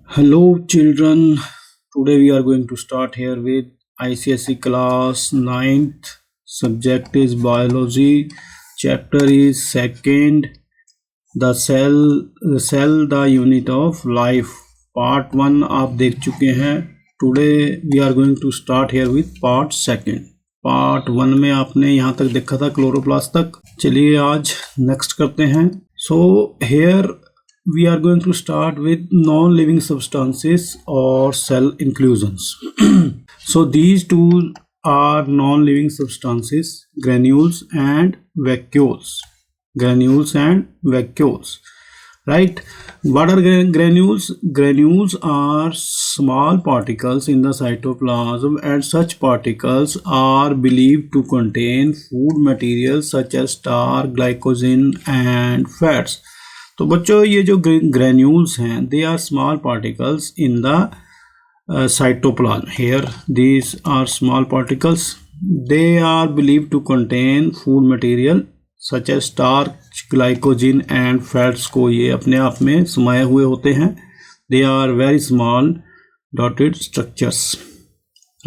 Hello, children. Today we are going to start here with ICSE class 9th. Subject is biology. Chapter is second. The unit of life. Part 1 आप देख चुके हैं. Today we are going to start here with part second. Part 1 में आपने यहाँ तक देखा था क्लोरोप्लास्ट तक. चलिए आज नेक्स्ट करते हैं. So here we are going to start with non-living substances or cell inclusions. So these two are non-living substances, granules and vacuoles. Granules and vacuoles. Right? What are granules? Granules are small particles in the cytoplasm, and such particles are believed to contain food materials such as starch, glycogen and fats. तो बच्चों ये जो granules हैं they are small particles in the cytoplasm. Here these are small particles. They are believe to contain food material such as starch, glycogen and fats को ये अपने आप में समाये हुए होते हैं. They are very small dotted structures.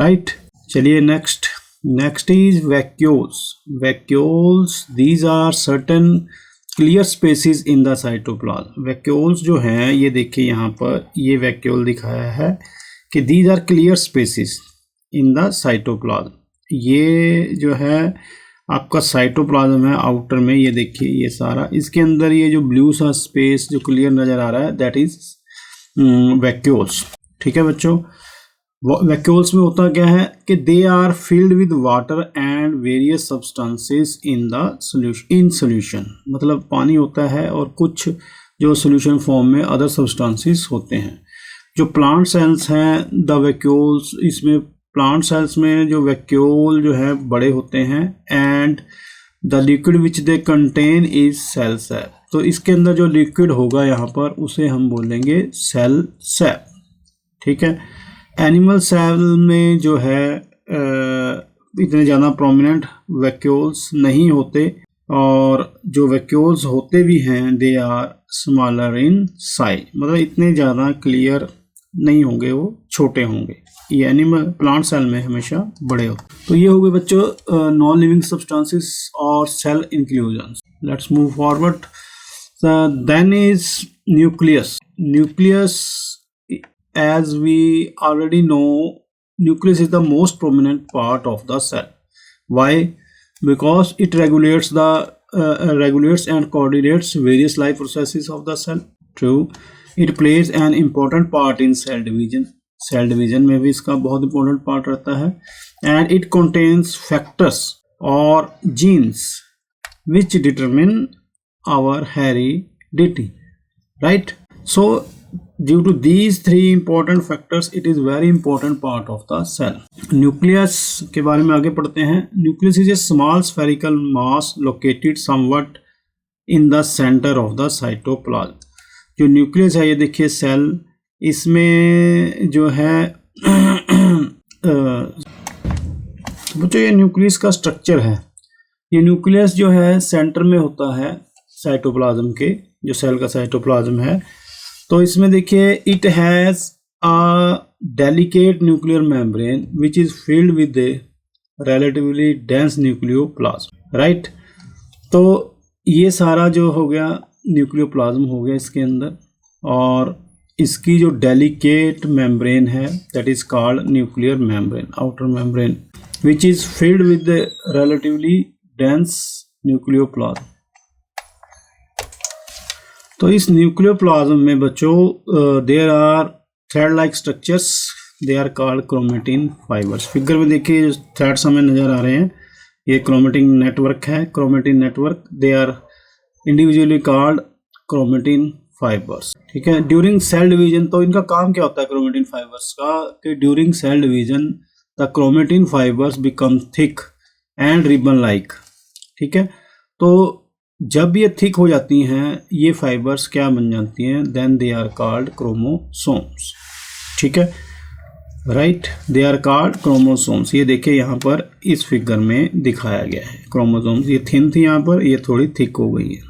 Right. चलिए next is vacuoles. Vacuoles these are certain clear spaces in the cytoplasm. Vacuoles जो हैं ये देखिए यहाँ पर ये वैक्यूल दिखाया है कि these are clear spaces in the cytoplasm. ये जो है आपका साइटोप्लाज्म है आउटर में, ये देखिए ये सारा, इसके अंदर ये जो ब्लू सा स्पेस जो क्लियर नज़र आ रहा है दैट इज वैक्यूल्स. ठीक है बच्चों. वैक्यूल्स में होता क्या है कि they are filled with water and various substances in the solution. मतलब पानी होता है और कुछ जो सॉल्यूशन फॉर्म में अदर सब्सटेंसेस होते हैं. जो प्लांट सेल्स हैं द वैक्यूल्स, इसमें प्लांट सेल्स में जो वैक्यूल जो है बड़े होते हैं and the liquid which they contain is cell sap. तो इसके अंदर जो लिक्विड होगा यहाँ पर उसे हम बोलेंगे सेल सैप. ठीक है. एनिमल सेल में जो है इतने ज़्यादा प्रोमिनेंट वैक्यूल्स नहीं होते, और जो वैक्यूल्स होते भी हैं they are smaller in size. मतलब इतने ज़्यादा क्लियर नहीं होंगे, वो छोटे होंगे. ये एनिमल प्लांट सेल में हमेशा बड़े होते. तो ये हो गए बच्चों नॉन लिविंग सब्सटेंसेस और cell inclusions. Let's move forward. Then is nucleus. Nucleus, as we already know, nucleus is the most prominent part of the cell. Why? Because it regulates and coordinates various life processes of the cell. True. It plays an important part in cell division. Cell division में भी इसका बहुत important part रहता है. And it contains factors or genes which determine our heredity. Right? So due to these three important factors, it is very important part of the cell. Nucleus के बारे में आगे पढ़ते हैं. Nucleus is a small spherical mass located somewhat in the center of the cytoplasm. जो nucleus है ये देखिए सेल, इसमें जो है बच्चों ये न्यूक्लियस का स्ट्रक्चर है. ये न्यूक्लियस जो है सेंटर में होता है साइटोप्लाज्म के, जो सेल का साइटोप्लाज्म है. तो इसमें देखिए it has a delicate nuclear membrane which is filled with relatively dense nucleoplasm. Right. तो ये सारा जो हो गया न्यूक्लियोप्लाज्म हो गया इसके अंदर, और इसकी जो डेलिकेट मेम्ब्रेन है that is called nuclear membrane, outer membrane, which is filled with relatively dense nucleoplasm. तो इस न्यूक्लियोप्लाज्म में बच्चों there are thread like structures, they are called chromatin fibres. Figure में देखिए जो थ्रेड्स हमें नज़र आ रहे हैं ये क्रोमेटिन नेटवर्क है. Chromatin network, they are individually called chromatin fibres. ठीक है. ड्यूरिंग सेल डिवीजन, तो इनका काम क्या होता है क्रोमेटिन फाइबर्स का, कि during cell division the chromatin fibres become thick and ribbon like. ठीक है. तो जब ये थिक हो जाती हैं ये फाइबर्स क्या बन जाती हैं, then they are called chromosomes. ठीक है. Right. They are called chromosomes. ये देखिए यहाँ पर इस फिगर में दिखाया गया है क्रोमोसोम्स. ये थिन थी यहाँ पर, ये थोड़ी थिक हो गई है.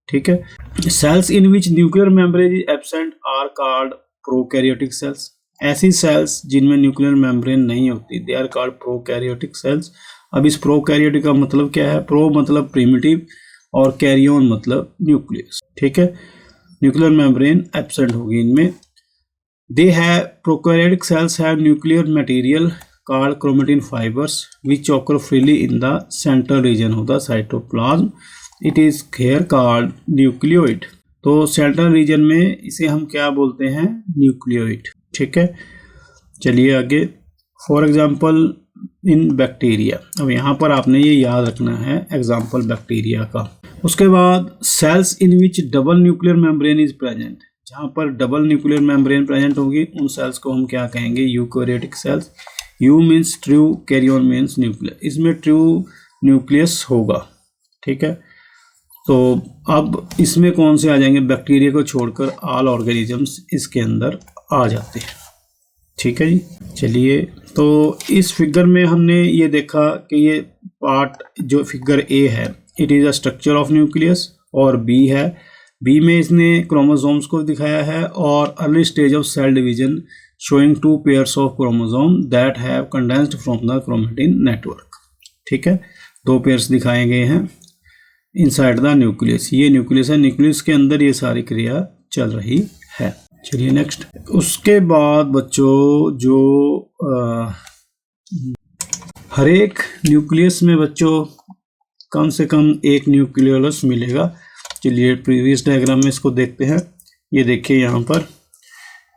ठीक है. Cells in which nuclear membrane is absent are called prokaryotic cells. ऐसी सेल्स जिनमें न्यूक्लियर मेम्ब्रेन नहीं होती, they are called prokaryotic cells. अब इस प्रोकैरियोटिक का मतलब क्या है? प्रो मतलब प्रिमिटिव और कैरियन मतलब न्यूक्लियस, ठीक है। न्यूक्लियर मेम्ब्रेन एब्सेंट होगी इनमें। They have prokaryotic cells have nuclear material called chromatin fibers which occur freely in the central region of the cytoplasm. It is here called nucleoid. तो central region में इसे हम क्या बोलते हैं? न्यूक्लियोइड, ठीक है। चलिए आगे। फॉर एग्जांपल इन बैक्टीरिया, अब यहाँ पर आपने ये याद रखना है एग्जांपल बैक्टीरिया का। उसके बाद cells in which double nuclear membrane is present, जहाँ पर डबल न्यूक्लियर मेम्ब्रेन प्रेजेंट होगी उन सेल्स को हम क्या कहेंगे? Eukaryotic cells. Eu means true, karyon means nucleus. इसमें ट्रू न्यूक्लियस होगा, ठीक है। तो अब इसमें कौन से आ जाएंगे? बैक्टीरिया को छोड़कर ऑल ऑर्गेनिजम्स इसके अंदर आ जाते हैं, ठीक है जी। चलिए, तो इस फिगर में हमने ये देखा कि ये पार्ट जो फिगर ए है, it is a structure of nucleus, और बी है, बी में इसने क्रोमोसोम्स को दिखाया है और early stage of cell division showing 2 pairs of chromosome that have condensed from the chromatin network, ठीक है। 2 पेयर्स दिखाए गए हैं इनसाइड द न्यूक्लियस। ये न्यूक्लियस है, न्यूक्लियस के अंदर ये सारी क्रिया चल रही है। चलिए नेक्स्ट। उसके बाद बच्चों जो हर एक न्यूक्लियस में बच्चों कम से कम एक न्यूक्लियोलस मिलेगा। चलिए प्रीवियस डायग्राम में इसको देखते हैं। ये देखिए यहाँ पर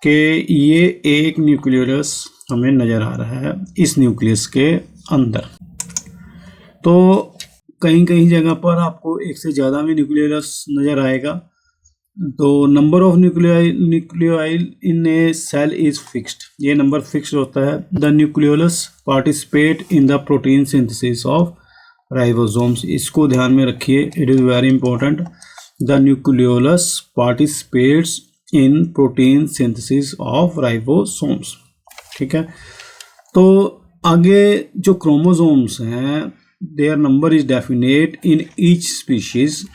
कि ये एक न्यूक्लियोलस हमें नज़र आ रहा है इस न्यूक्लियस के अंदर। तो कहीं कहीं जगह पर आपको एक से ज़्यादा भी न्यूक्लियोलस नज़र आएगा। तो number of nuclei in a cell is fixed, ये नंबर फिक्स्ड होता है। The nucleolus participate in the protein synthesis of ribosomes, इसको ध्यान में रखिए, it is very important. The nucleolus participates in protein synthesis of ribosomes, ठीक है। तो आगे जो क्रोमोसोम्स हैं, their number is definite in each species.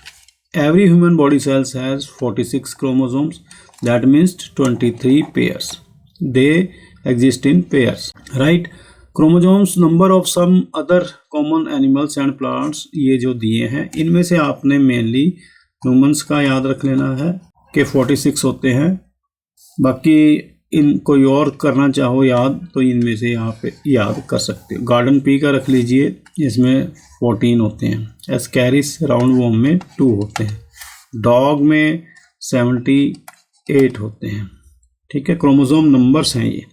Every human body cells has 46 chromosomes, that means 23 pairs. They exist in pairs, right? Chromosomes number of some other common animals and plants, ये जो दिए हैं इनमें से आपने mainly humans का याद रख लेना है कि 46 होते हैं। बाकी इन कोई और करना चाहो याद तो इनमें से यहाँ पे याद कर सकते हो। गार्डन पी का रख लीजिए, इसमें 14 होते हैं। एस्कैरिस राउंड वॉर्म में 2 होते हैं। डॉग में 78 होते हैं, ठीक है। क्रोमोसोम नंबर्स हैं ये,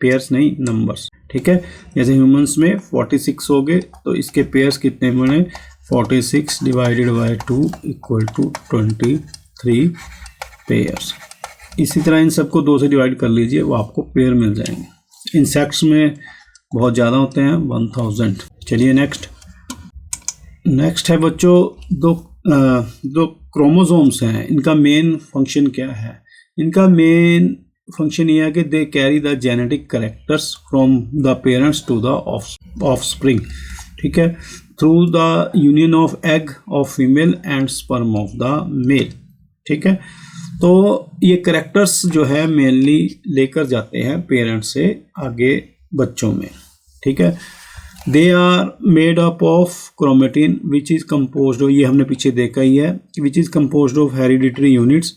पेयर्स नहीं, नंबर्स, ठीक है। जैसे ह्यूमंस में 46 हो गए तो इसके पेयर्स कितने बने? 46 divided by 2 equal to 23 pairs. इसी तरह इन सबको 2 से डिवाइड कर लीजिए, वो आपको पेयर मिल जाएंगे। इंसेक्ट्स में बहुत ज़्यादा होते हैं, 1000। चलिए नेक्स्ट है बच्चों दो क्रोमोसोम्स हैं, इनका मेन फंक्शन क्या है? इनका मेन फंक्शन ये है कि they carry the genetic characters from the parents to the offspring, ठीक है, through the union of egg of female and sperm of the male, ठीक है। तो ये कैरेक्टर्स जो है मेनली लेकर जाते हैं पेरेंट्स से आगे बच्चों में, ठीक है। They are made up of chromatin which is composed, ये हमने पीछे देखा ही है, which is composed of hereditary units.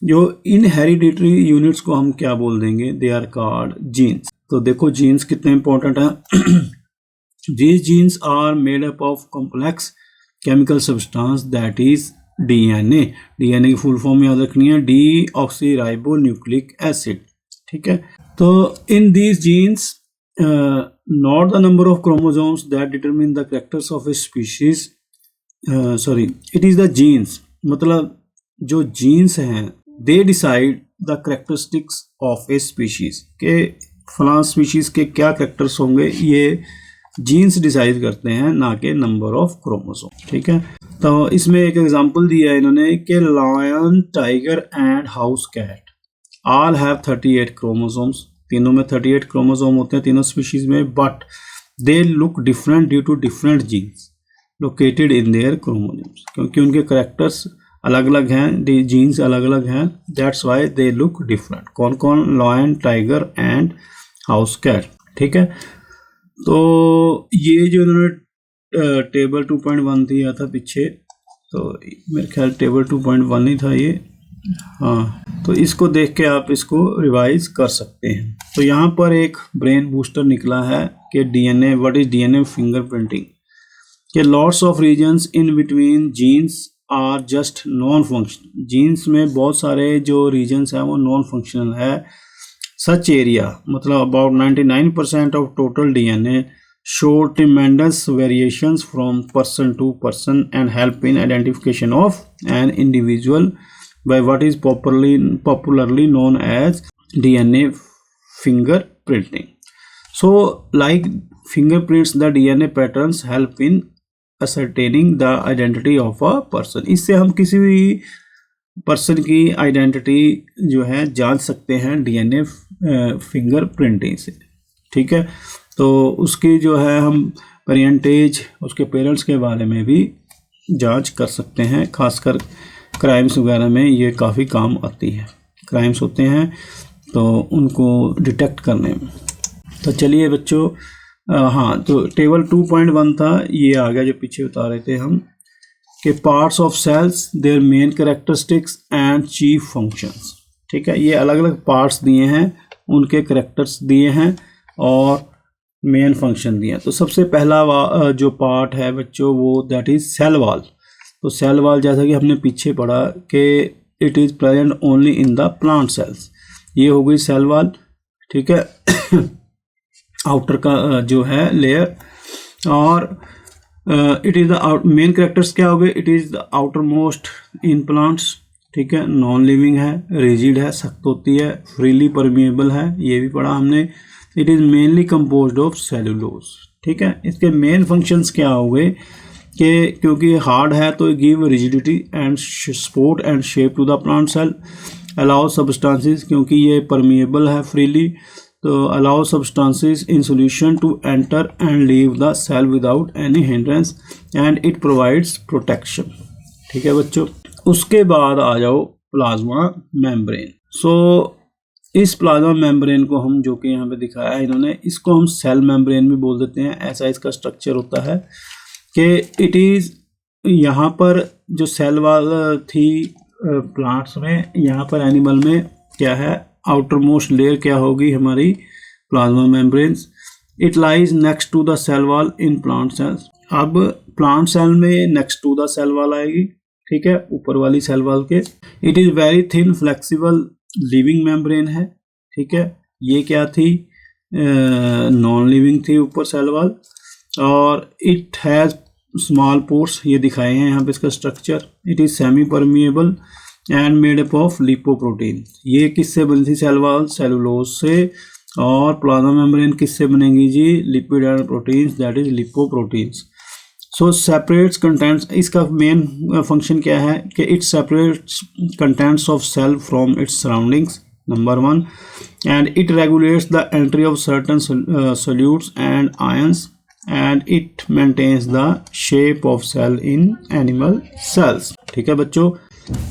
जो इन हेरिडिटरी यूनिट्स को हम क्या बोल देंगे? They are called genes. तो देखो जीन्स कितने इंपॉर्टेंट हैं। These genes are made up of complex chemical substance that is DNA. DNA की फुल फॉर्म याद रखनी है, डीऑक्सीराइबोन्यूक्लिक एसिड, ठीक है। तो in these genes not the number of chromosomes that determine the characters of a species, it is the genes, मतलब जो jeans हैं they decide the characteristics of a species, के फलां स्पीशीज के क्या कैरेक्टर्स होंगे ये जीन्स डिसाइड करते हैं, ना के नंबर ऑफ क्रोमोसोम, ठीक है। तो इसमें एक एग्जांपल दिया है इन्होंने कि lion, tiger and house cat all have 38 chromosomes. तीनों में 38 क्रोमोसोम होते हैं तीनों स्पीशीज में, but they look different due to different genes located in their chromosomes, क्योंकि उनके कैरेक्टर्स अलग अलग हैं, जीन्स अलग अलग हैं, that's why they look different. कौन कौन? Lion, tiger and house cat. ठीक है, तो ये जो इन्होंने टेबल 2.1 दिया था पीछे, तो मेरे ख्याल टेबल 2.1 ही था ये, हाँ, तो इसको देख के आप इसको रिवाइज कर सकते हैं। तो यहाँ पर एक ब्रेन बूस्टर निकला है कि DNA, what is DNA fingerprinting, कि lots of regions in between genes are just non functional. Genes में बहुत सारे जो रीजन्स हैं वो नॉन फंक्शनल है। सच एरिया मतलब about 99% of total DNA show tremendous variations from person to person and help in identification of an individual by what is popularly known as DNA fingerprinting. So like fingerprints, the DNA patterns help in ascertaining the identity of a person. इससे हम किसी भी person की identity जो है जान सकते हैं डीएनए फिंगरप्रिंटिंग से। ठीक है, तो उसकी जो है हम पेरेंटेज, उसके पेरेंट्स के बारे में भी जांच कर सकते हैं। खासकर क्राइम्स वगैरह में ये काफ़ी काम आती है, क्राइम्स होते हैं तो उनको डिटेक्ट करने में। तो चलिए बच्चों, हाँ, तो टेबल 2.1 था, ये आ गया जो पीछे बता रहे थे हम कि parts of cells, their main characteristics and chief functions. ठीक है, ये अलग अलग पार्ट्स दिए हैं, उनके कैरेक्टर्स दिए हैं और मेन फंक्शन दिए हैं। तो सबसे पहला जो पार्ट है बच्चों वो दैट इज सेल वॉल। तो सेल वॉल जैसा कि हमने पीछे पढ़ा कि it is present only in the plant cells, ये हो गई सेल वॉल। ठीक है, आउटर का जो है लेयर, और it is the main characters क्या हो गए, it is the outer most in plants. ठीक है, नॉन लिविंग है, रिजिड है, सख्त होती है, फ्रीली परमिएबल है, ये भी पढ़ा हमने। It is mainly composed of cellulose. ठीक है, इसके मेन फंक्शंस क्या हो गए कि क्योंकि हार्ड है तो give rigidity and support and shape to the plant cell, allow substances, क्योंकि ये परमिएबल है फ्रीली, तो allow substances in solution to enter and leave the cell without any hindrance and it provides protection. ठीक है बच्चों, उसके बाद आ जाओ प्लाज्मा मेम्ब्रेन। सो इस प्लाज्मा मेम्ब्रेन को हम, जो कि यहाँ पे दिखाया है इन्होंने, इसको हम सेल मेम्ब्रेन भी बोल देते हैं। ऐसा इसका स्ट्रक्चर होता है कि इट इज़, यहाँ पर जो सेल वॉल थी प्लांट्स में, यहाँ पर एनिमल में क्या है, आउटर मोस्ट लेयर क्या होगी हमारी, plasma membranes. It lies next to the cell wall in plant cells. अब प्लांट सेल में next to the cell wall आएगी। ठीक है, ऊपर वाली सेल वॉल के। It is very thin flexible living membrane है। ठीक है, ये क्या थी, नॉन लिविंग थी ऊपर सेल वॉल, और इट हैज़ स्मॉल पोर्स, ये दिखाए हैं यहाँ पे इसका structure. It is semi permeable and made up of lipoprotein. ये किससे बनी थी सेल वॉल, सेलुलोज से, और प्लाज्मा मेम्ब्रेन किससे बनेगी जी, lipid and proteins, that is lipoproteins. So separates contents, इसका मेन फंक्शन क्या है कि it separates contents of cell from its surroundings, number 1, and it regulates the entry of certain solutes and ions and it maintains the shape of cell in animal cells. ठीक है बच्चों,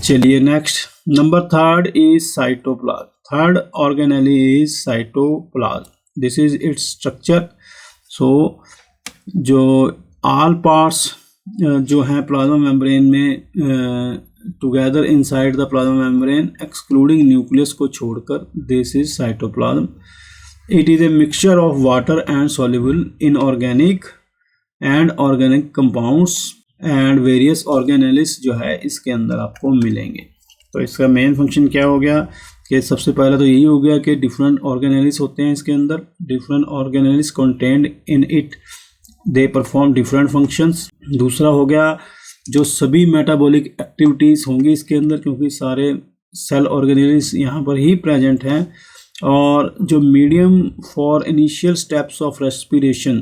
चलिए next, number 3 is cytoplasm. Third organelle is cytoplasm. This is its structure. So जो all parts जो हैं plasma membrane में together inside the plasma membrane excluding nucleus को छोड़कर, this is cytoplasm. It is a mixture of water and soluble inorganic and organic compounds and various organelles जो है इसके अंदर आपको मिलेंगे। तो इसका मेन फंक्शन क्या हो गया कि सबसे पहला तो यही हो गया कि डिफरेंट ऑर्गेनेल्स होते हैं इसके अंदर, different organelles contained in it, they perform different functions. दूसरा हो गया जो सभी मेटाबॉलिक एक्टिविटीज़ होंगी इसके अंदर, क्योंकि सारे सेल ऑर्गेनेल्स यहाँ पर ही प्रेजेंट हैं, और जो medium for initial steps of respiration.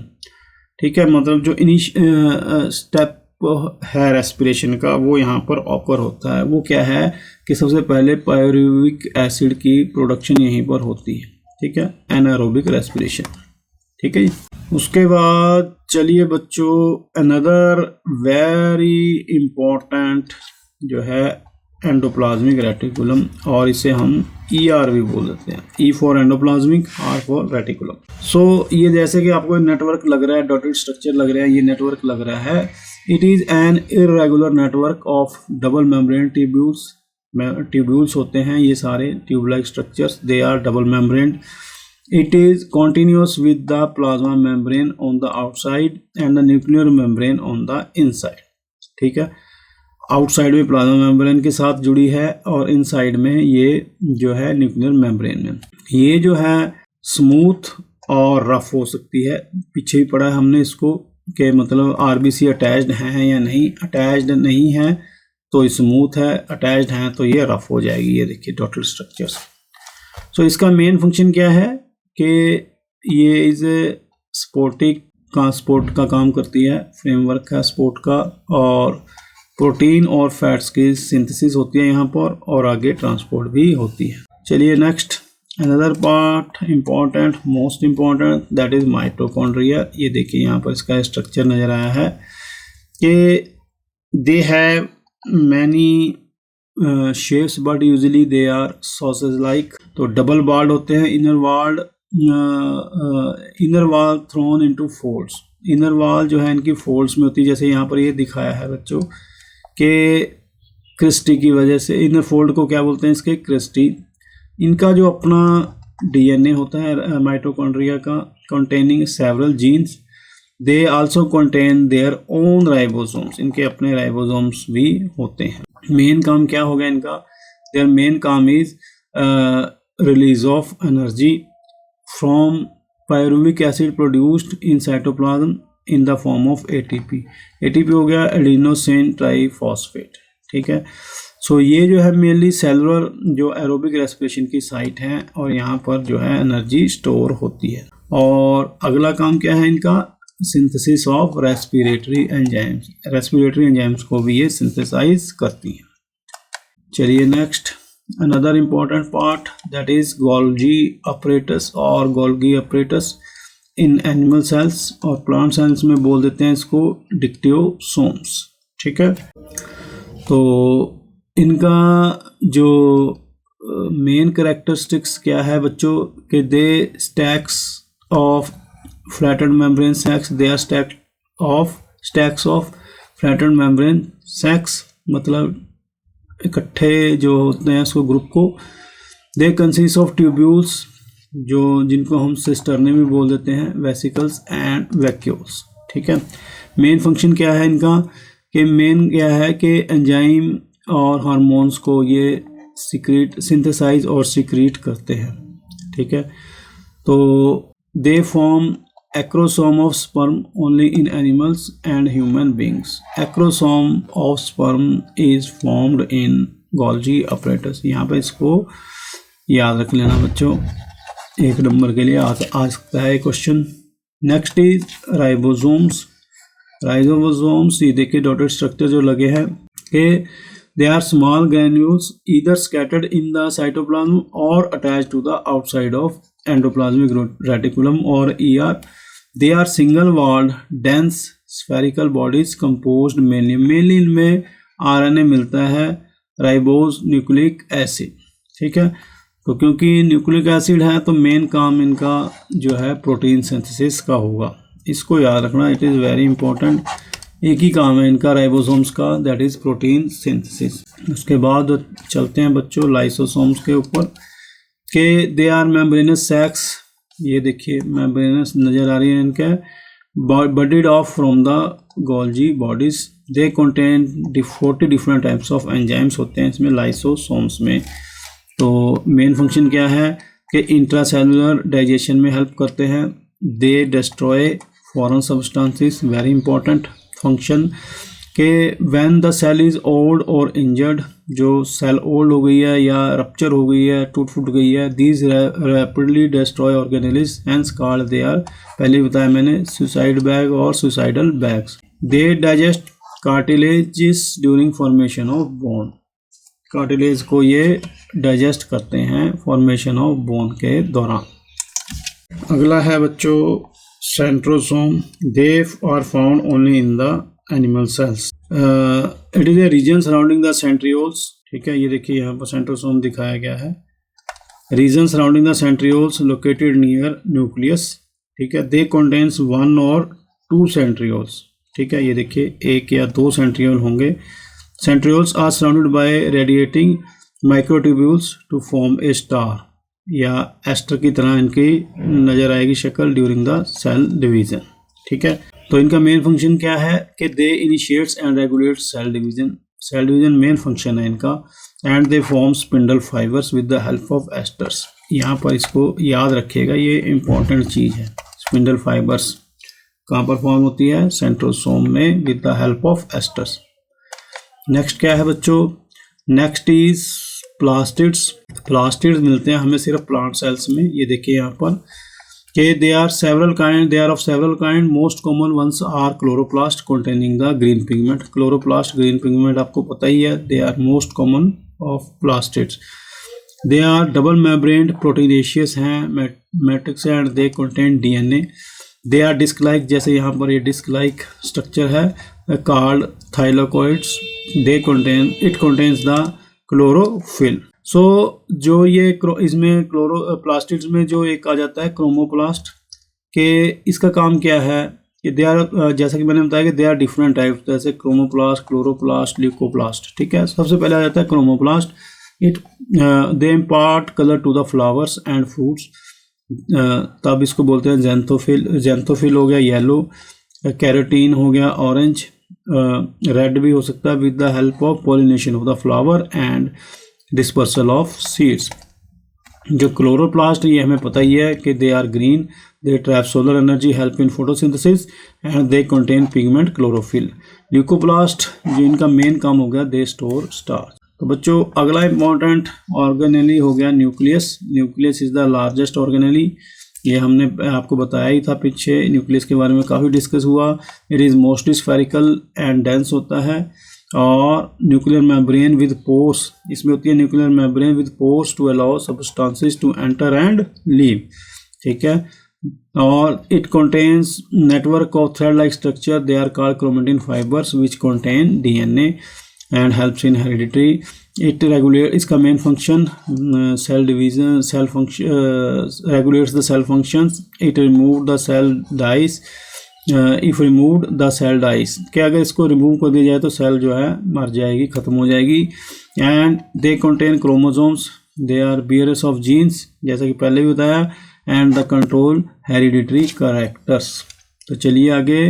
ठीक है, मतलब जो स्टेप है रेस्पिरेशन का वो यहाँ पर ऑकर होता है। वो क्या है कि सबसे पहले पायरुविक एसिड की प्रोडक्शन यहीं पर होती है। ठीक है, एनारोबिक रेस्पिरेशन। ठीक है जी, उसके बाद चलिए बच्चों, अनदर वेरी इम्पोर्टेंट जो है एंडोप्लाज्मिक रेटिकुलम, और इसे हम ER भी बोल देते हैं, E for endoplasmic, R for reticulum. So ये जैसे कि आपको नेटवर्क लग रहा है, डॉटेड स्ट्रक्चर लग रहा है, ये नेटवर्क लग रहा है। It is an irregular network of double membrane tubules, tubules होते हैं ये सारे tube like structures, they are double membrane. It is continuous with the plasma membrane on the outside and the nuclear membrane on the inside। ठीक है, outside में plasma membrane के साथ जुड़ी है और इनसाइड में ये जो है न्यूक्लियर मेम्ब्रेन में। ये जो है स्मूथ और रफ हो सकती है, पीछे ही पढ़ा है हमने इसको कि मतलब आरबीसी अटैच्ड हैं या नहीं, अटैच्ड नहीं है तो स्मूथ है, अटैच्ड हैं तो ये रफ हो जाएगी। ये देखिए टोटल स्ट्रक्चर्स। सो इसका मेन फंक्शन क्या है कि ये इज सपोर्ट का काम करती है, फ्रेमवर्क है सपोर्ट का, और प्रोटीन और फैट्स की सिंथेसिस होती है यहाँ पर, और आगे ट्रांसपोर्ट भी होती है। चलिए next, another part important, most important, that is mitochondria. ये देखिए यहाँ पर इसका स्ट्रक्चर नजर आया है कि they have many shapes but usually they are sausage like. तो डबल बाल्ड होते हैं, इनर वाल थ्रोन इनटू फोल्ड्स। इनर वाल जो है इनकी फोल्ड्स में होती है, जैसे यहाँ पर ये दिखाया है बच्चों के क्रिस्टी की वजह से। इनर फोल्ड को क्या बोलते हैं इसके, क्रिस्टी। इनका जो अपना DNA होता है माइटोकॉन्ड्रिया का, containing several genes, they also contain their own ribosomes. इनके अपने राइबोसोम्स भी होते हैं। मेन काम क्या होगा इनका, देयर मेन काम is release of energy from pyruvic acid produced in cytoplasm in the form of ATP। ATP हो गया एडिनोसिन ट्राइफॉस्फेट। ठीक है, सो ये जो है मेनली सेलुलर जो एरोबिक रेस्पिरेशन की साइट है, और यहाँ पर जो है एनर्जी स्टोर होती है। और अगला काम क्या है इनका, synthesis of respiratory enzymes. Respiratory enzymes को भी ये सिंथेसाइज करती हैं। चलिए next, another important part that is Golgi apparatus और Golgi apparatus in animal cells, और प्लांट सेल्स में बोल देते हैं इसको डिक्टियोसोम्स। ठीक है, तो इनका जो मेन कैरेक्टरिस्टिक्स क्या है बच्चों कि they stacks of flattened membrane sacs, they are stacks of flattened membrane sacs, मतलब इकट्ठे जो होते हैं इसको ग्रुप को। दे कंसिस्ट ऑफ ट्यूब्यूल्स, जो जिनको हम सिस्टर्ने भी बोल देते हैं, वेसिकल्स एंड वैक्यूल्स। ठीक है, मेन फंक्शन क्या है इनका कि मेन क्या है कि एंजाइम और हार्मोन्स को ये सिंथेसाइज और सिक्रीट करते हैं। ठीक है, तो they form acrosome of sperm only in animals and human beings. Acrosome of sperm is formed in Golgi apparatus. यहाँ पे इसको याद रख लेना बच्चों, 1 नंबर के लिए आ सकता है question. Next is ribosomes. Ribosomes ये देखिए डॉटेड स्ट्रक्चर जो लगे हैं कि they are small granules either scattered in the cytoplasm और attached to the outside of endoplasmic reticulum और ER। They are single walled dense spherical bodies composed mainly इनमें RNA मिलता है, राइबोज न्यूक्लिक एसिड। ठीक है, तो क्योंकि न्यूक्लिक एसिड है तो मेन काम इनका जो है प्रोटीन सिंथेसिस का होगा, इसको याद रखना, इट इज़ वेरी इंपॉर्टेंट। एक ही काम है इनका राइबोसोम्स का, दैट इज़ प्रोटीन सिंथेसिस। उसके बाद चलते हैं बच्चों लाइसोसोम्स के ऊपर के दे आर मेम्ब्रेनस सैक्स। ये देखिए मेम्ब्रेनस नज़र आ रही है इनके, budded off from the Golgi bodies. They contain 40 different types of enzymes होते हैं इसमें लाइसोसोम्स में। तो मेन फंक्शन क्या है कि इंट्रासेलुलर डाइजेशन में हेल्प करते हैं। They destroy foreign substances, very important function कि when the cell is old और इंजर्ड, जो सेल ओल्ड हो गई है या रप्चर हो गई है, टूट फूट गई है, these rapidly destroy organelles hence called they are, पहले बताया मैंने, सुसाइड बैग और suicidal bags. They digest cartilages during formation of bone. Cartilage को ये डाइजेस्ट करते हैं फॉर्मेशन ऑफ बोन के दौरान। अगला है बच्चों centrosome. They are found only in the animal cells. It is a region surrounding the centrioles, ठीक है, ये देखिए यहाँ पर सेंट्रोसोम दिखाया गया है, region surrounding the centrioles located near nucleus, ठीक है, दे कंटेन्स 1 और 2 सेंट्रियोल्स, ठीक है, ये देखिए 1 या 2 सेंट्रियोल होंगे। Centrioles are surrounded by radiating microtubules to form a star, या एस्टर की तरह इनकी नजर आएगी शक्ल ड्यूरिंग द सेल डिवीजन, ठीक है। तो इनका मेन फंक्शन क्या है कि they initiates and regulate cell division, cell division main function है इनका, and they form spindle fibres with the help of asters. यहाँ पर इसको याद रखिएगा, ये इंपॉर्टेंट चीज़ है। स्पिंडल फाइबर्स कहाँ पर फॉर्म होती है? सेंट्रोसोम में with the help of asters. Next क्या है बच्चों? Next is plastids. प्लास्टिड्स मिलते हैं हमें सिर्फ प्लांट सेल्स में। ये देखिए यहाँ पर कि they are of several kind, most common ones are chloroplast containing the green pigment. Chloroplast green pigment आपको पता ही है, they are most common of plastids. They are double membrane proteinaceous हैं, matrix and they contain DNA। They are disc like, जैसे यहाँ पर ये disc like structure है, called thylakoids. They contain, it contains the chlorophyll. So जो ये इसमें plastids में जो एक आ जाता है क्रोमोप्लास्ट, के इसका काम क्या है कि दे आर, जैसा कि मैंने बताया कि दे आर डिफरेंट टाइप्स, जैसे क्रोमोप्लास्ट, क्लोरोप्लास्ट, ल्यूकोप्लास्ट, ठीक है। सबसे पहले आ जाता है chromoplast. It they impart colour to the flowers and fruits, तब इसको बोलते हैं ज़ैंथोफिल। ज़ैंथोफिल हो गया येलो, कैरोटीन हो गया ऑरेंज, रेड भी हो सकता है, with the help of pollination of the flower and dispersal of seeds. जो क्लोरोप्लास्ट, ये हमें पता ही है कि they are green, they trap solar energy, help in photosynthesis and they contain pigment chlorophyll. Leucoplast, जो इनका मेन काम हो गया, दे स्टोर स्टार्च। तो बच्चों अगला इंपॉर्टेंट ऑर्गेनेली हो गया nucleus. Nucleus is the largest organelle, ये हमने आपको बताया ही था पीछे, न्यूक्लियस के बारे में काफ़ी डिस्कस हुआ। It is mostly spherical and dense होता है, और न्यूक्लियर मेम्ब्रेन विद पोर्स, इसमें होती है nuclear membrane with pores to allow substances to enter and leave, ठीक है। और it contains network of thread like structure, they are called chromatin fibres which contain DNA and helps in hereditary. It regulate, इसका main function cell division, cell function, regulates the cell functions. It remove the cell dies, if removed the cell dies, कि अगर इसको remove कर दिया जाए तो cell जो है मर जाएगी, खत्म हो जाएगी। And they contain chromosomes, they are bearers of genes, जैसा कि पहले भी बताया, and the control hereditary characters. तो चलिए आगे,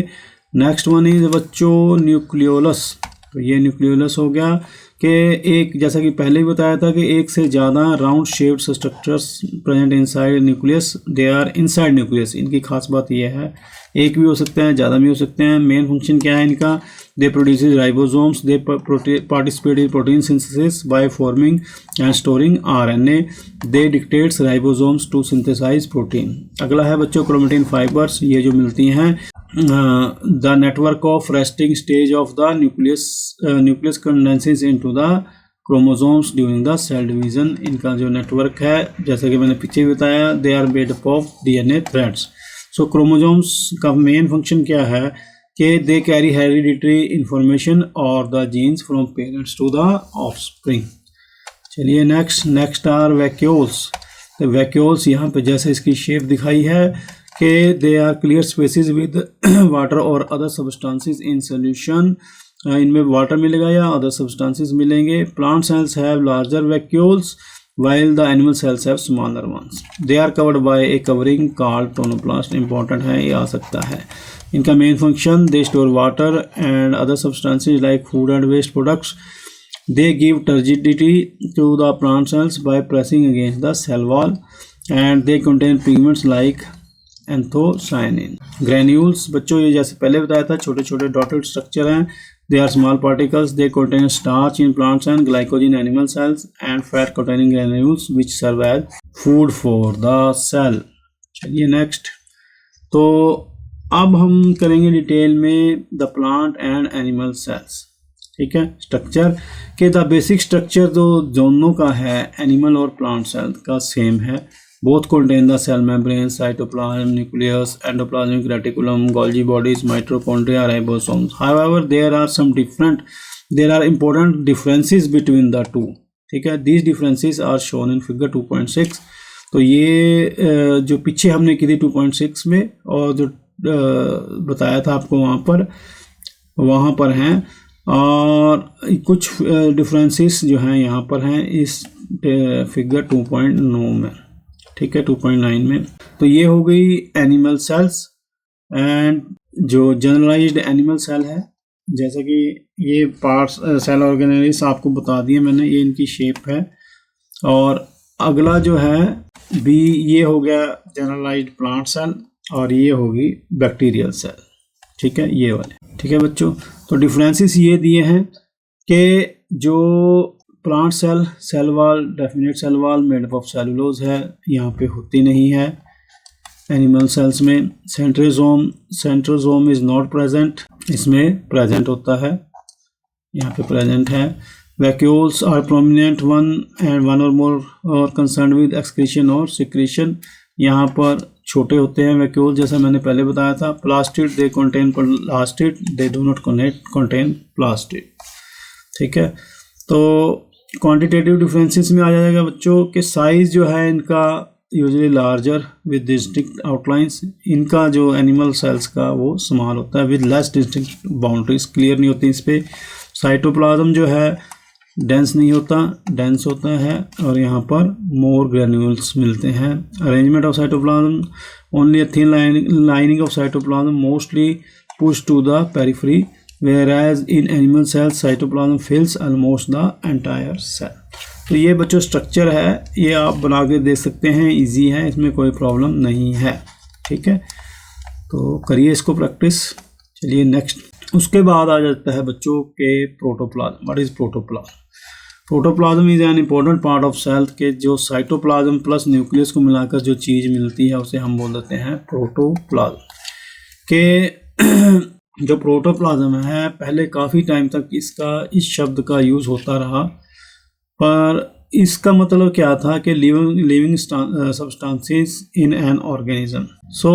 नेक्स्ट वन इज बच्चों न्यूक्लियोलस। तो ये न्यूक्लियोलस हो गया कि एक, जैसा कि पहले भी बताया था कि एक से ज़्यादा round shaped structures present inside nucleus, they are inside nucleus. इनकी खास बात यह है, एक भी हो सकते हैं, ज़्यादा भी हो सकते हैं। मेन फंक्शन क्या है इनका? They produce ribosomes, they participate in protein synthesis by forming and storing RNA, they dictates ribosomes to synthesize protein. अगला है बच्चों क्रोमेटिन फाइबर्स, ये जो मिलती हैं the network of resting stage of the nucleus condenses into the chromosomes during the cell division. इनका जो network है, जैसा कि मैंने पीछे बताया, they are made up of DNA threads. So chromosomes का मेन फंक्शन क्या है कि दे कैरी हेरिडिटरी इंफॉर्मेशन और the genes from parents to the offspring. चलिए नेक्स्ट आर वैक्यूल्स। तो वैक्यूल्स यहाँ पे जैसे इसकी शेप दिखाई है कि they are clear spaces with water और अदर सब्सटेंसेस इन सोल्यूशन। इनमें वाटर मिलेगा या अदर सब्सटेंसेस मिलेंगे। Plant cells have larger vacuoles while the animal cells have smaller ones. They are covered by a covering called tonoplast. Important है, ये आ सकता है। इनका main function, they store water and other substances like food and waste products. They give turgidity to the plant cells by pressing against the cell wall, and they contain pigments like anthocyanin. Granules बच्चों, ये जैसे पहले बताया था, छोटे छोटे dotted structure हैं। They are small particles, they contain starch in plants and glycogen animal cells and fat containing granules which serve as food for the cell. चलिए नेक्स्ट, तो अब हम करेंगे डिटेल में the plant and animal cells, ठीक है। Structure के the basic structure जो दोनों का है, एनिमल और प्लांट सेल का सेम है। both contain the cell membrane, cytoplasm, nucleus, endoplasmic reticulum, Golgi bodies, mitochondria, ribosomes. However, there are important differences between the two. ठीक है, these differences are shown in figure 2.6. तो ये जो पीछे हमने की थी 2.6 में और जो बताया था आपको वहाँ पर हैं, और कुछ डिफरेंसेस जो हैं यहाँ पर हैं इस फिगर 2.9 में। ठीक है, 2.9 में। तो ये हो गई एनिमल सेल्स एंड जो जनरलाइज्ड एनिमल सेल है, जैसे कि ये पार्ट्स सेल ऑर्गेनेल्स आपको बता दिए मैंने, ये इनकी शेप है। और अगला जो है बी, ये हो गया जनरलाइज्ड प्लांट सेल और ये होगी बैक्टीरियल सेल। ठीक है, ये वाले। ठीक है बच्चों, तो डिफरेंसेस ये दिए हैं कि जो plant cell wall, definite cell wall made up of cellulose है, यहाँ पे होती नहीं है एनिमल सेल्स में। सेंट्रोसोम इज नॉट प्रेजेंट, इसमें प्रेजेंट होता है, यहाँ पे प्रेजेंट है। वैक्यूल्स आर प्रोमिनेंट वन और मोर कंसर्न विद एक्सक्रीशन और सिक्रीशन, यहाँ पर छोटे होते हैं वैक्यूल, जैसा मैंने पहले बताया था। Plastid they contain plastid, they do not contain plastid. ठीक है, तो क्वांटिटेटिव डिफरेंसेस में आ जाएगा बच्चों के साइज जो है इनका usually larger with distinct outlines, इनका जो एनिमल सेल्स का वो स्मॉल होता है with less distinct boundaries, clear नहीं होती इस पे। साइटोप्लाज्म जो है डेंस नहीं होता, डेंस होता है, और यहाँ पर मोर ग्रेन्यूल्स मिलते हैं। Arrangement of cytoplasm, only a thin lining of cytoplasm mostly push to the periphery, whereas in animal cells cytoplasm fills almost the entire cell। तो ये बच्चों स्ट्रक्चर है, ये आप बना के देख सकते हैं, इजी है, इसमें कोई प्रॉब्लम नहीं है। ठीक है, तो करिए इसको प्रैक्टिस। चलिए नेक्स्ट, उसके बाद आ जाता है बच्चों के protoplasm. What is protoplasm? Protoplasm is an important part of cell के जो साइटोप्लाज्म प्लस न्यूक्लियस को मिलाकर जो चीज़ मिलती है उसे हम बोल देते हैं प्रोटोप्लाज्म। के जो प्रोटोप्लाज्म है पहले काफ़ी टाइम तक इस शब्द का यूज़ होता रहा, पर इसका मतलब क्या था कि living substances in an organism. So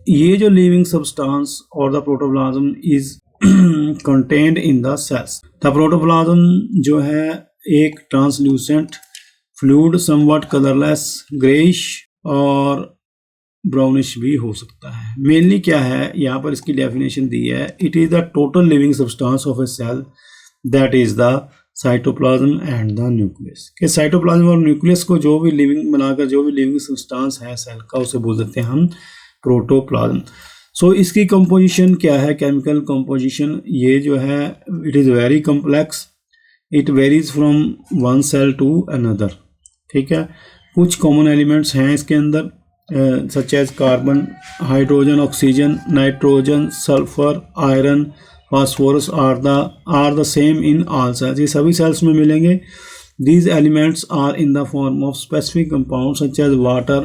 ये जो लिविंग सब्सटेंस और the protoplasm is contained in the cells. The protoplasm जो है एक translucent fluid, somewhat colourless, greyish और ब्राउनिश भी हो सकता है। मेनली क्या है, यहाँ पर इसकी डेफिनेशन दी है, it is the total living substance of a cell that is the cytoplasm and the nucleus. कि साइटोप्लाज्म और न्यूक्लियस को जो भी लिविंग बनाकर जो भी लिविंग सब्सटेंस है सेल का उसे बोल देते हैं हम प्रोटोप्लाज्म। सो इसकी कंपोजिशन क्या है, केमिकल कंपोजिशन, ये जो है it is very complex, it varies from one cell to another. ठीक है, कुछ कॉमन एलिमेंट्स हैं इसके अंदर such as carbon, hydrogen, oxygen, nitrogen, sulfur, iron, phosphorus are the same in all cells। ये सभी सेल्स में मिलेंगे। These elements are in the form of specific compounds such as water,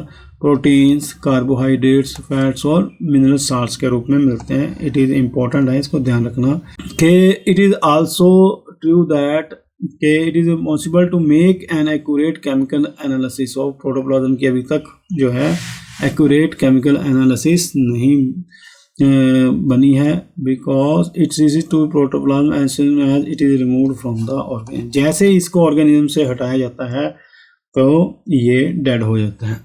proteins, carbohydrates, fats और mineral salts के रूप में मिलते हैं। It is important है, इसको ध्यान रखना कि it is also true that it is possible to make an accurate chemical analysis of protoplasm की अभी तक जो है accurate chemical analysis नहीं बनी है, because it's easy to protoplasm as soon as it is removed from the organism। जैसे इसको ऑर्गेनिज्म से हटाया जाता है तो ये डेड हो जाता है,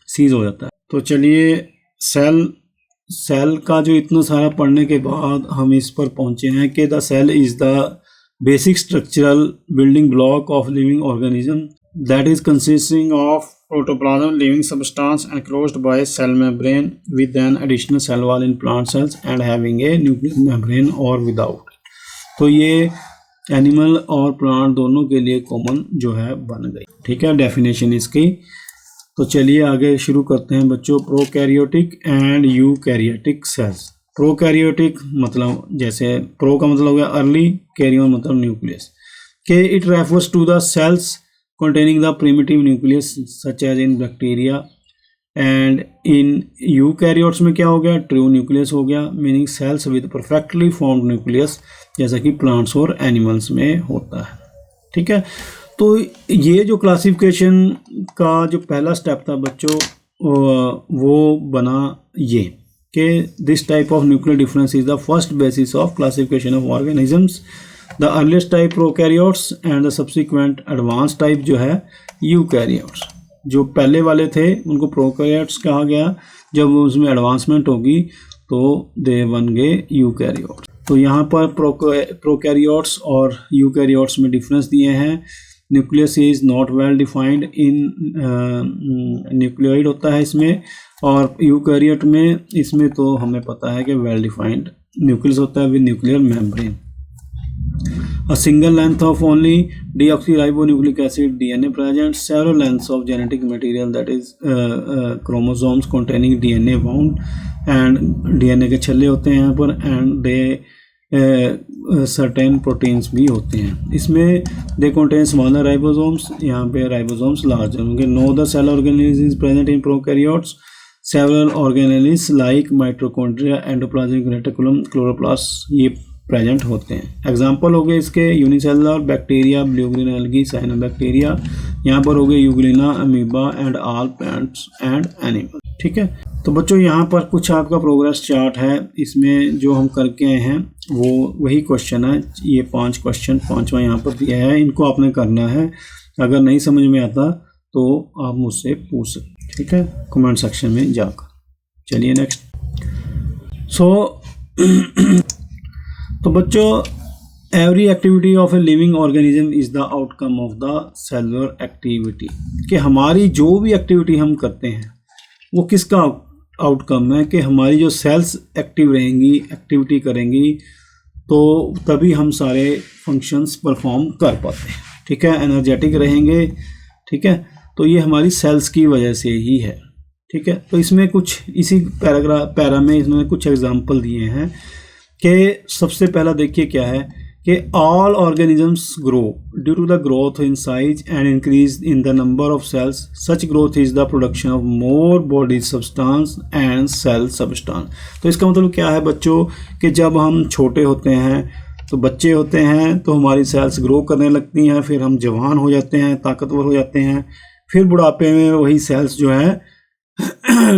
सीज हो जाता है। तो चलिए सेल का जो इतना सारा पढ़ने के बाद हम इस पर पहुंचे हैं कि the cell is the basic structural building block of living organism that is consisting of protoplasm, living substance enclosed by cell membrane with an additional cell wall in plant cells and having a nucleus membrane or without। तो ये animal और plant दोनों के लिए common जो है बन गई। ठीक है, डेफिनेशन इसकी। तो चलिए आगे शुरू करते हैं बच्चों। Prokaryotic and eukaryotic cells. Prokaryotic मतलब जैसे प्रो का मतलब हो गया अर्ली, कैरियन मतलब न्यूक्लियस, के it refers to the cells containing the primitive nucleus such as in bacteria and in eukaryotes में क्या हो गया, ट्रू न्यूक्लियस हो गया, meaning cells with perfectly formed nucleus, जैसा कि प्लांट्स और एनिमल्स में होता है। ठीक है, तो ये जो क्लासिफिकेशन का जो पहला स्टेप था बच्चों, वो बना ये कि this type of nuclear difference is the first basis of classification of organisms, the earliest type prokaryotes and the subsequent advance type जो है यूकैरियोट्स। जो पहले वाले थे उनको प्रोकैरियोट्स कहा गया, जब उसमें एडवांसमेंट होगी तो दे बन गए यूकैरियोट्स। तो यहाँ पर प्रोकैरियोट्स और यूकैरियोट्स में डिफरेंस दिए हैं। Nucleus is not well defined in, nucleoid होता है इसमें, और यूकैरियोट में इसमें तो हमें पता है कि वेल डिफाइंड न्यूक्लियस होता है with nuclear membrane. A single length of only deoxyribonucleic acid DNA present, several lengths of genetic material that is chromosomes containing DNA bound and DNA के छल्ले होते हैं यहाँ पर, and they certain proteins भी होते हैं इसमें। they contain smaller ribosomes, यहाँ पे ribosomes larger होंगे। No other cell organelles is present in prokaryotes, several organelles like mitochondria, endoplasmic reticulum, chloroplast ये प्रेजेंट होते हैं। एग्जाम्पल हो गए इसके unicellular bacteria, blue green algae, cyanobacteria, यहाँ पर हो गए Euglena, amoeba and all plants and animal. ठीक है, तो बच्चों यहाँ पर कुछ आपका प्रोग्रेस चार्ट है, इसमें जो हम करके आए हैं वो वही क्वेश्चन है। ये 5 क्वेश्चन, 5वां यहाँ पर दिया है, इनको आपने करना है। अगर नहीं समझ में आता तो आप मुझसे पूछ सकते, ठीक है, कमेंट सेक्शन में जाकर। चलिए नेक्स्ट। तो बच्चों, every activity of a living organism is the outcome of the cellular activity, कि हमारी जो भी एक्टिविटी हम करते हैं वो किसका आउटकम है, कि हमारी जो सेल्स एक्टिव रहेंगी, एक्टिविटी करेंगी, तो तभी हम सारे फंक्शंस परफॉर्म कर पाते हैं। ठीक है, एनर्जेटिक रहेंगे। ठीक है, तो ये हमारी सेल्स की वजह से ही है। ठीक है, तो इसमें कुछ इसी पैरा में इन्होंने कुछ एग्जाम्पल दिए हैं कि सबसे पहला देखिए क्या है कि all organisms grow due to the growth in size and increase in the number of cells, such growth is the production of more body substance and cell substance. तो इसका मतलब क्या है बच्चों कि जब हम छोटे होते हैं तो बच्चे होते हैं तो हमारी सेल्स ग्रो करने लगती हैं, फिर हम जवान हो जाते हैं, ताकतवर हो जाते हैं, फिर बुढ़ापे में वही सेल्स जो है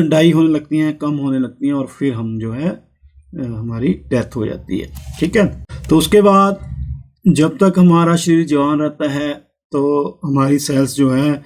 डाई होने लगती हैं, कम होने लगती हैं, और फिर हम जो है हमारी डेथ हो जाती है। ठीक है, तो उसके बाद जब तक हमारा शरीर जवान रहता है तो हमारी सेल्स जो है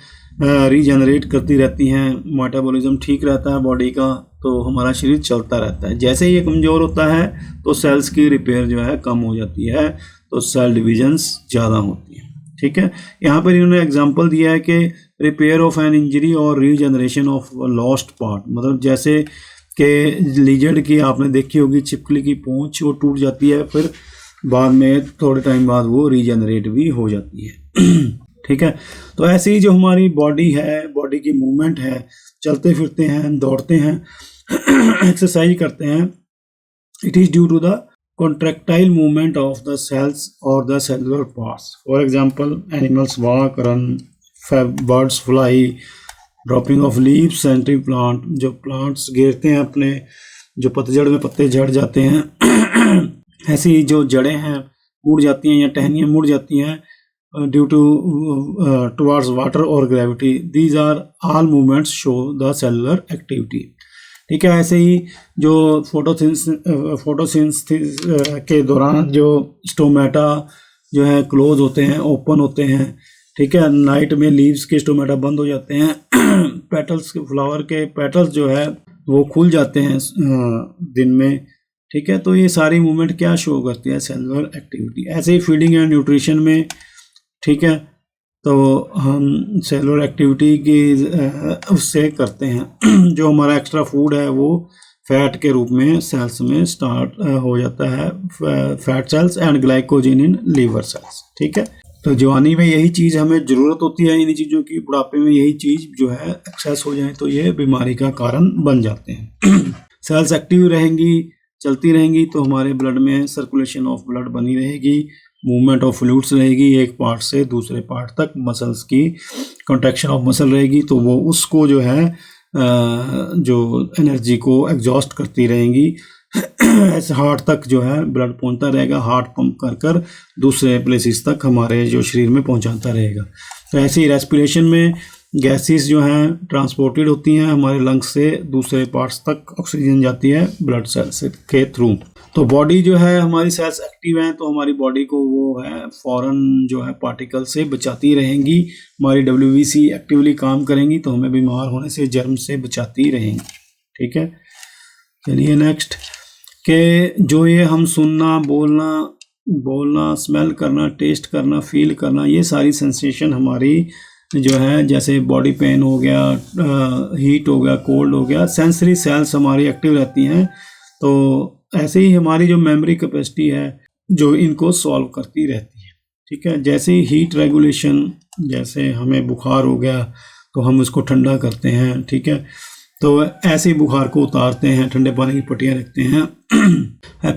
रीजनरेट करती रहती हैं, मेटाबॉलिज्म ठीक रहता है बॉडी का, तो हमारा शरीर चलता रहता है। जैसे ये कमज़ोर होता है तो सेल्स की रिपेयर जो है कम हो जाती है, तो सेल डिविजन्स ज़्यादा होती हैं। ठीक है, यहाँ पर इन्होंने एग्जांपल दिया है कि रिपेयर ऑफ एन इंजरी और रीजनरेशन ऑफ लॉस्ट पार्ट, मतलब जैसे कि लिजर्ड की आपने देखी होगी छिपकली की पूंछ, वो टूट जाती है, फिर बाद में थोड़े टाइम बाद वो रीजनरेट भी हो जाती है। ठीक है, तो ऐसे ही जो हमारी बॉडी है, बॉडी की मूवमेंट है, चलते फिरते हैं, दौड़ते हैं, एक्सरसाइज करते हैं, it is due to the contractile movement of the cells और the cellular parts. For example animals walk, run, birds fly, dropping of leaves, century plant, जो प्लांट्स गिरते हैं अपने, जो पतझड़ में पत्ते झड़ जाते हैं, ऐसी जो जड़ें हैं मुड़ जाती हैं या टहनियाँ मुड़ जाती हैं ड्यू टू टुवार्ड्स वाटर और gravity, these are all movements show the cellular activity. ठीक है, ऐसे ही जो फोटोसिंथेसिस के दौरान जो स्टोमेटा जो है क्लोज होते हैं, ओपन होते हैं। ठीक है, नाइट में लीव्स के स्टोमेटा बंद हो जाते हैं, पेटल्स के, फ्लावर के पेटल्स जो है वो खुल जाते हैं दिन में। ठीक है, तो ये सारी मूवमेंट क्या शो करती है, सेलुलर एक्टिविटी। ऐसे ही फीडिंग एंड न्यूट्रिशन में, ठीक है, तो हम सेलुलर एक्टिविटी की उससे करते हैं। जो हमारा एक्स्ट्रा फूड है वो फैट के रूप में सेल्स में स्टार्ट हो जाता है, fat cells and glycogen in liver cells. ठीक है, तो जवानी में यही चीज़ हमें ज़रूरत होती है इन चीज़ों की, बुढ़ापे में यही चीज़ जो है एक्सेस हो जाए तो ये बीमारी का कारण बन जाते हैं। सेल्स एक्टिव रहेंगी, चलती रहेंगी, तो हमारे ब्लड में सर्कुलेशन ऑफ ब्लड बनी रहेगी, मूवमेंट ऑफ फ्लूइड्स रहेगी एक पार्ट से दूसरे पार्ट तक, मसल्स की कॉन्ट्रैक्शन ऑफ मसल रहेगी, तो वो उसको जो है जो एनर्जी को एग्जॉस्ट करती रहेंगी ऐसे हार्ट तक जो है ब्लड पहुंचता रहेगा, हार्ट पंप कर कर दूसरे प्लेसेस तक हमारे जो शरीर में पहुंचाता रहेगा। तो ऐसे ही रेस्पिरेशन में गैसेस जो हैं ट्रांसपोर्टेड होती हैं हमारे लंग्स से दूसरे पार्ट्स तक, ऑक्सीजन जाती है ब्लड सेल्स के थ्रू। तो बॉडी जो है हमारी सेल्स एक्टिव हैं तो हमारी बॉडी को वो है फॉरेन जो है पार्टिकल से बचाती रहेंगी। हमारी WBC एक्टिवली काम करेंगी तो हमें बीमार होने से, जर्म से बचाती रहेंगी। ठीक है, चलिए नेक्स्ट के जो ये हम सुनना, बोलना, स्मेल करना, टेस्ट करना, फील करना, ये सारी सेंसेशन हमारी जो है जैसे बॉडी पेन हो गया, हीट हो गया, कोल्ड हो गया, सेंसरी सेल्स हमारी एक्टिव रहती हैं। तो ऐसे ही हमारी जो मेमोरी कैपेसिटी है जो इनको सॉल्व करती रहती है। ठीक है, जैसे ही हीट रेगुलेशन, जैसे हमें बुखार हो गया तो हम उसको ठंडा करते हैं। ठीक है, तो ऐसे ही बुखार को उतारते हैं, ठंडे पानी की पट्टियाँ रखते हैं।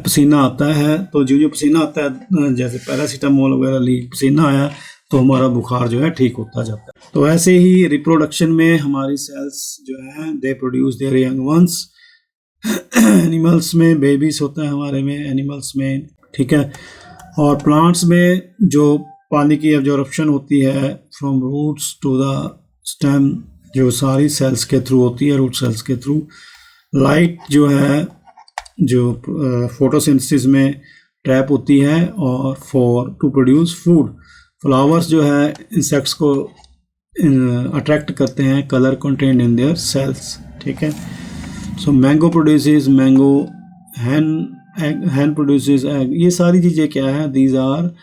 पसीना आता है तो जो पसीना आता है, जैसे पैरासीटामोल वगैरह ली, पसीना आया तो हमारा बुखार जो है ठीक होता जाता है। तो ऐसे ही रिप्रोडक्शन में हमारी सेल्स जो है they produce their young ones. Animals में बेबीज होता है हमारे में, एनिमल्स में। ठीक है, और प्लांट्स में जो पानी की एब्जॉर्प्शन होती है from roots to the stem, जो सारी सेल्स के थ्रू होती है, रूट सेल्स के थ्रू। लाइट जो है जो फोटोसिंथेसिस में ट्रैप होती है और for to produce food. Flowers जो है इंसेक्ट्स को अट्रैक्ट करते हैं, colour content in their cells. ठीक है, so mango produces mango, hen produces egg. ये सारी चीज़ें क्या है, दीज आर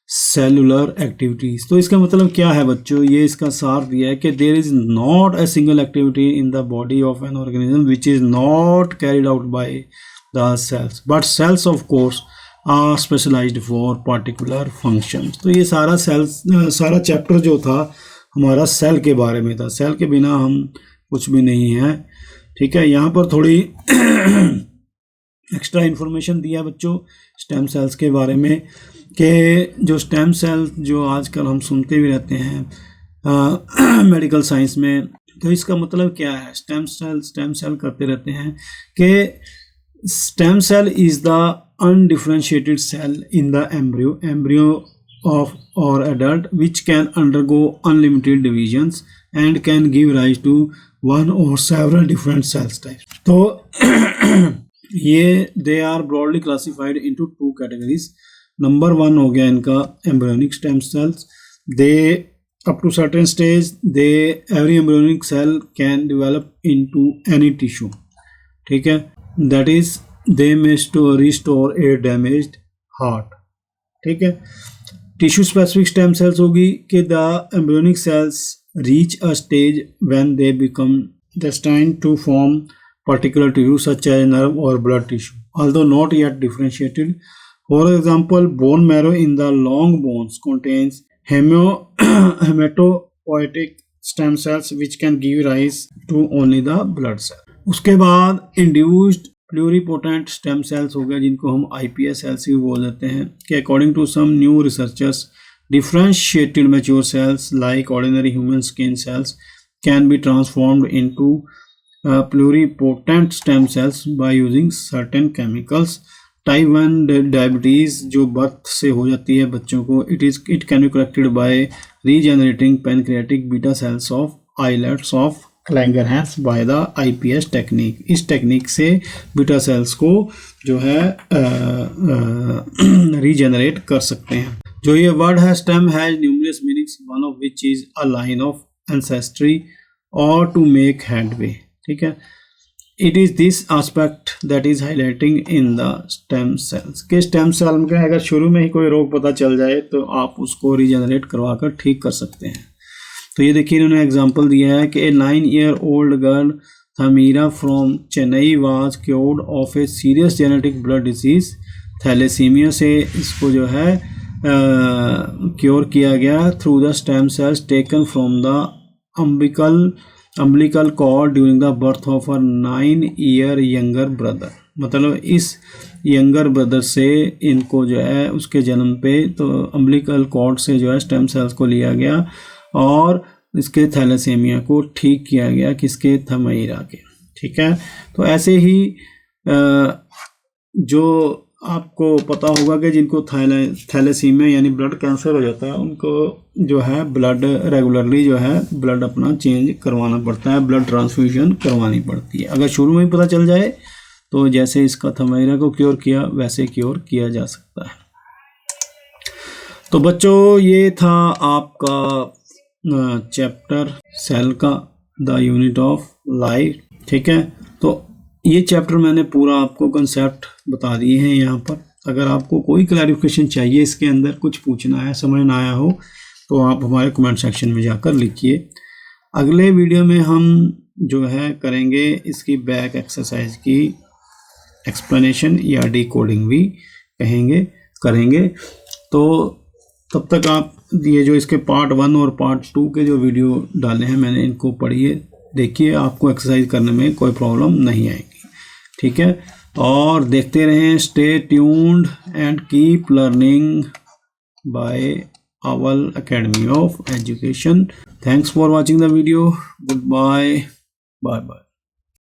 सेलुलर एक्टिविटीज़। तो इसका मतलब क्या है बच्चों, ये इसका सार दिया है कि there is not a single activity in the body of an organism which is not carried out by the cells, but cells of course are specialised for particular functions. तो ये सारा चैप्टर जो था हमारा सेल के बारे में था। सेल के बिना हम कुछ भी नहीं है। ठीक है, यहाँ पर थोड़ी एक्स्ट्रा इन्फॉर्मेशन दिया बच्चों स्टेम सेल्स के बारे में कि जो स्टेम सेल जो आजकल हम सुनते भी रहते हैं मेडिकल साइंस में, तो इसका मतलब क्या है। स्टेम सेल करते रहते हैं कि stem cell is the undifferentiated cell in the embryo of or adult which can undergo unlimited divisions and can give rise to one or several different cell types. तो ये they are broadly classified into two categories. Number 1 हो गया इनका embryonic stem cells. They up to certain stage every embryonic cell can develop into any tissue. ठीक है, that is they may restore a damaged heart. ठीक है, tissue specific stem cells होगी कि the embryonic cells reach a stage when they become destined to form particular tissue such as nerve or blood tissue, although not yet differentiated. For example, bone marrow in the long bones contains hematopoietic stem cells which can give rise to only the blood cell. उसके बाद induced pluripotent stem sales हो गया जिनको हम iPS sales भी बोल देते हैं कि according to some new researchers differentiated mature cells like ordinary human skin cells can be transformed into pluripotent stem cells by using certain chemicals. Type 1 diabetes जो बर्थ से हो जाती है बच्चों को, it can be corrected by regenerating pancreatic beta cells of islets of Langerhans by the iPS technique. इस technique से beta cells को जो है रीजेनरेट कर सकते हैं. जो ये वर्ड है stem has numerous meanings, one of which is a line of ancestry और टू मेक हेडवे. ठीक है, it is this aspect that is highlighting in the stem sales के स्टेम सेल में अगर शुरू में ही कोई रोग पता चल जाए तो आप उसको रीजेनरेट करवा कर ठीक कर सकते हैं. तो ये देखिए इन्होंने एग्जांपल दिया है कि a 9-year-old girl Thamira from Chennai was cured of a serious genetic blood disease thalassemia से इसको जो है क्योर किया गया through the stem cells taken from the umbilical cord during the birth of a 9-year younger brother. मतलब इस younger brother से इनको जो है उसके जन्म पे तो अम्बिलिकल कॉर्ड से जो है स्टेम सेल्स को लिया गया और इसके थैलेसीमिया को ठीक किया गया किसके, थमीरा के. ठीक है, तो ऐसे ही जो आपको पता होगा कि जिनको थैलेसीमिया यानी ब्लड कैंसर हो जाता है, उनको जो है ब्लड रेगुलरली जो है ब्लड अपना चेंज करवाना पड़ता है, ब्लड ट्रांसफ्यूजन करवानी पड़ती है। अगर शुरू में ही पता चल जाए तो जैसे इसका थैलेसीमिया को क्योर किया वैसे क्योर किया जा सकता है। तो बच्चों ये था आपका चैप्टर सेल का, द यूनिट ऑफ लाइफ। ठीक है, तो ये चैप्टर मैंने पूरा आपको कंसेप्ट बता दिए हैं यहाँ पर। अगर आपको कोई क्लैरिफिकेशन चाहिए, इसके अंदर कुछ पूछना है, समझ ना आया हो, तो आप हमारे कमेंट सेक्शन में जाकर लिखिए। अगले वीडियो में हम जो है करेंगे इसकी बैक एक्सरसाइज की एक्सप्लेनेशन या डिकोडिंग भी करेंगे। तो तब तक आप ये जो इसके पार्ट 1 और पार्ट 2 के जो वीडियो डाले हैं मैंने, इनको पढ़िए, देखिए, आपको एक्सरसाइज करने में कोई प्रॉब्लम नहीं आएगी। ठीक है, और देखते रहें। Stay tuned and keep learning by Owl Academy of Education. Thanks for watching the video. Goodbye. Bye bye.